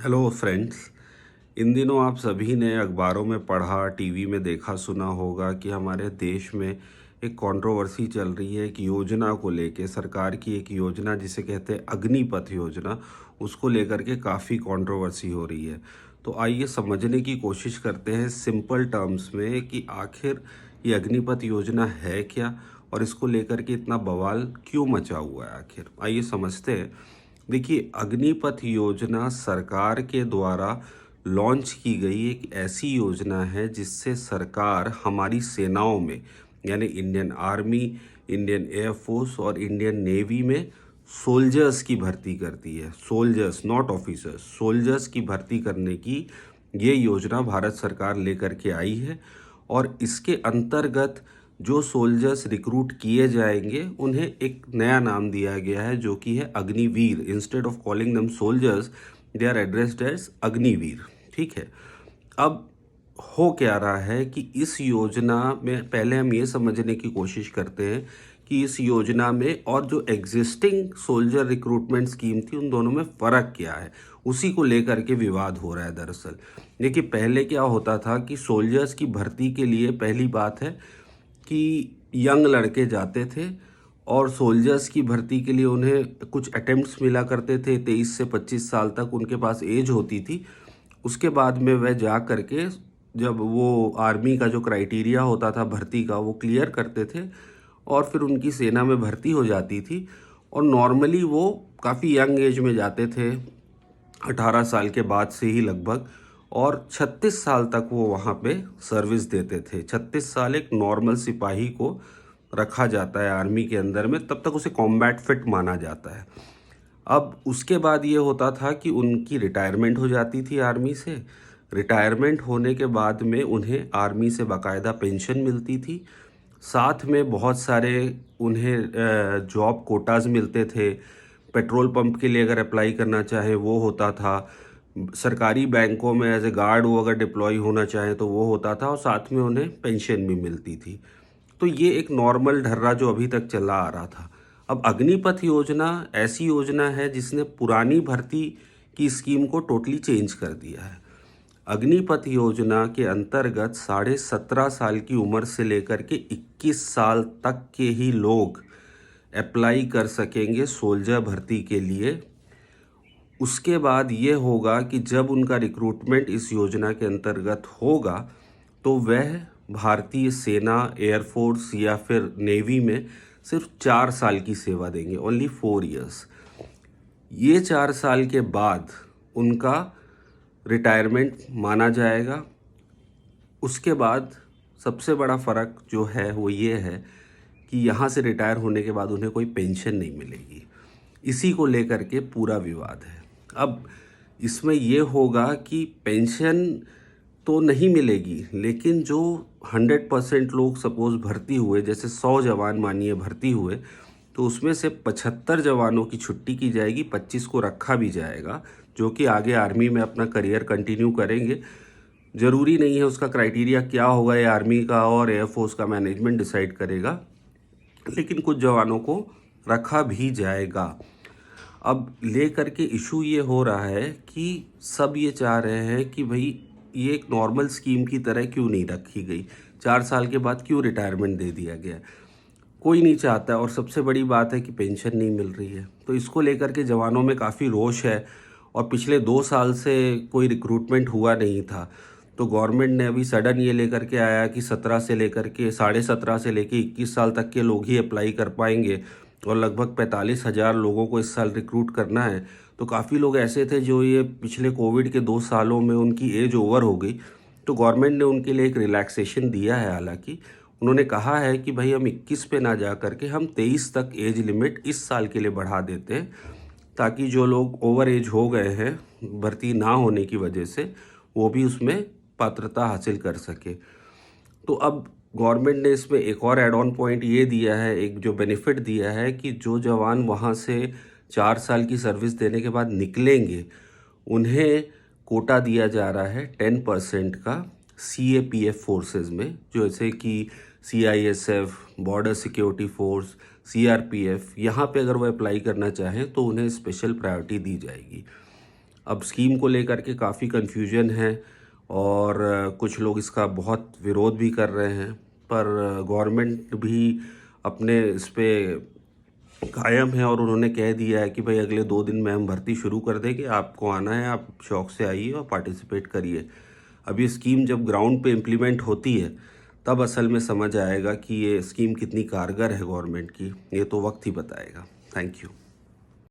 Hello friends. इन दिनों आप सभी ने अखबारों में पढ़ा, टीवी में देखा सुना होगा कि हमारे देश में एक कंट्रोवर्सी चल रही है। एक योजना को लेके, सरकार की एक योजना जिसे कहते हैं अग्निपथ योजना, उसको लेकर के काफ़ी कंट्रोवर्सी हो रही है। तो आइए समझने की कोशिश करते हैं सिंपल टर्म्स में कि आखिर ये अग्निपथ योजना है क्या और इसको लेकर के इतना बवाल क्यों मचा हुआ है। आखिर आइए समझते हैं। देखिए, अग्निपथ योजना सरकार के द्वारा लॉन्च की गई एक ऐसी योजना है जिससे सरकार हमारी सेनाओं में, यानी इंडियन आर्मी, इंडियन एयरफोर्स और इंडियन नेवी में सोल्जर्स की भर्ती करती है। सोल्जर्स, नॉट ऑफिसर्स, सोल्जर्स की भर्ती करने की ये योजना भारत सरकार लेकर के आई है। और इसके अंतर्गत जो सोल्जर्स रिक्रूट किए जाएंगे उन्हें एक नया नाम दिया गया है जो कि है Agniveer. Instead of calling them soldiers, they are addressed as Agniveer. ठीक है। अब हो क्या रहा है कि इस योजना में पहले हम ये समझने की कोशिश करते हैं कि इस योजना में और जो एग्जिस्टिंग सोल्जर रिक्रूटमेंट स्कीम थी उन दोनों में फ़र्क क्या है, उसी को लेकर के विवाद हो रहा है। दरअसल देखिए, पहले क्या होता था कि सोल्जर्स की भर्ती के लिए पहली बात है कि यंग लड़के जाते थे और सोल्जर्स की भर्ती के लिए उन्हें कुछ अटेम्प्ट्स मिला करते थे। 23 से 25 साल तक उनके पास एज होती थी। उसके बाद में वह जा करके, जब वो आर्मी का जो क्राइटेरिया होता था भर्ती का, वो क्लियर करते थे और फिर उनकी सेना में भर्ती हो जाती थी। और नॉर्मली वो काफ़ी यंग एज में जाते थे, 18 साल के बाद से ही लगभग, और 36 साल तक वो वहाँ पे सर्विस देते थे। 36 साल एक नॉर्मल सिपाही को रखा जाता है आर्मी के अंदर में, तब तक उसे कॉम्बैट फिट माना जाता है। अब उसके बाद ये होता था कि उनकी रिटायरमेंट हो जाती थी आर्मी से। रिटायरमेंट होने के बाद में उन्हें आर्मी से बाकायदा पेंशन मिलती थी। साथ में बहुत सारे उन्हें जॉब कोटाज मिलते थे। पेट्रोल पंप के लिए अगर अप्लाई करना चाहे वो होता था। सरकारी बैंकों में एज ए गार्ड वो अगर डिप्लॉय होना चाहे तो वो होता था, और साथ में उन्हें पेंशन भी मिलती थी। तो ये एक नॉर्मल ढर्रा जो अभी तक चला आ रहा था। अब अग्निपथ योजना ऐसी योजना है जिसने पुरानी भर्ती की स्कीम को टोटली चेंज कर दिया है। अग्निपथ योजना के अंतर्गत 17.5 साल की उम्र से लेकर के 21 साल तक के ही लोग अप्लाई कर सकेंगे सोल्जर भर्ती के लिए। उसके बाद ये होगा कि जब उनका रिक्रूटमेंट इस योजना के अंतर्गत होगा तो वह भारतीय सेना, एयरफोर्स या फिर नेवी में सिर्फ 4 साल की सेवा देंगे, ओनली 4 years। ये 4 साल के बाद उनका रिटायरमेंट माना जाएगा। उसके बाद सबसे बड़ा फ़र्क जो है वो ये है कि यहाँ से रिटायर होने के बाद उन्हें कोई पेंशन नहीं मिलेगी। इसी को लेकर के पूरा विवाद है। अब इसमें ये होगा कि पेंशन तो नहीं मिलेगी, लेकिन जो 100% लोग सपोज़ भर्ती हुए, जैसे 100 जवान मानिए भर्ती हुए, तो उसमें से 75 जवानों की छुट्टी की जाएगी, 25 को रखा भी जाएगा जो कि आगे आर्मी में अपना करियर कंटिन्यू करेंगे। ज़रूरी नहीं है उसका क्राइटेरिया क्या होगा, ये आर्मी का और एयरफोर्स का मैनेजमेंट डिसाइड करेगा, लेकिन कुछ जवानों को रखा भी जाएगा। अब ले करके इशू ये हो रहा है कि सब ये चाह रहे हैं कि भाई ये एक नॉर्मल स्कीम की तरह क्यों नहीं रखी गई, 4 साल के बाद क्यों रिटायरमेंट दे दिया गया। कोई नहीं चाहता। और सबसे बड़ी बात है कि पेंशन नहीं मिल रही है, तो इसको लेकर के जवानों में काफ़ी रोष है। और पिछले 2 साल से कोई रिक्रूटमेंट हुआ नहीं था, तो गवर्नमेंट ने अभी सडन ये लेकर के आया कि 17 से लेकर के 17.5 से लेकर 21 साल तक के लोग ही अप्लाई कर पाएंगे, और लगभग 45,000 लोगों को इस साल रिक्रूट करना है। तो काफ़ी लोग ऐसे थे जो ये पिछले कोविड के 2 सालों में उनकी एज ओवर हो गई, तो गवर्नमेंट ने उनके लिए एक रिलैक्सेशन दिया है। हालांकि उन्होंने कहा है कि भाई हम 21 पे ना जा करके हम 23 तक एज लिमिट इस साल के लिए बढ़ा देते हैं, ताकि जो लोग ओवर एज हो गए हैं भर्ती ना होने की वजह से, वो भी उसमें पात्रता हासिल कर सके। तो अब गवर्नमेंट ने इसमें एक और एड ऑन पॉइंट ये दिया है, एक जो बेनिफिट दिया है कि जो जवान वहाँ से 4 साल की सर्विस देने के बाद निकलेंगे उन्हें कोटा दिया जा रहा है 10% का CAPF फोर्सेस में, जैसे कि CISF, border security force, CRPF। यहाँ पे अगर वो अप्लाई करना चाहें तो उन्हें स्पेशल प्रायोरिटी दी जाएगी। अब स्कीम को लेकर के काफ़ी कन्फ्यूजन है और कुछ लोग इसका बहुत विरोध भी कर रहे हैं, पर गवर्नमेंट भी अपने इस पे कायम है और उन्होंने कह दिया है कि भाई अगले 2 दिन में हम भर्ती शुरू कर देंगे, आपको आना है, आप शौक़ से आइए और पार्टिसिपेट करिए। अब ये स्कीम जब ग्राउंड पे इम्प्लीमेंट होती है, तब असल में समझ आएगा कि ये स्कीम कितनी कारगर है गवर्नमेंट की, ये तो वक्त ही बताएगा। Thank you.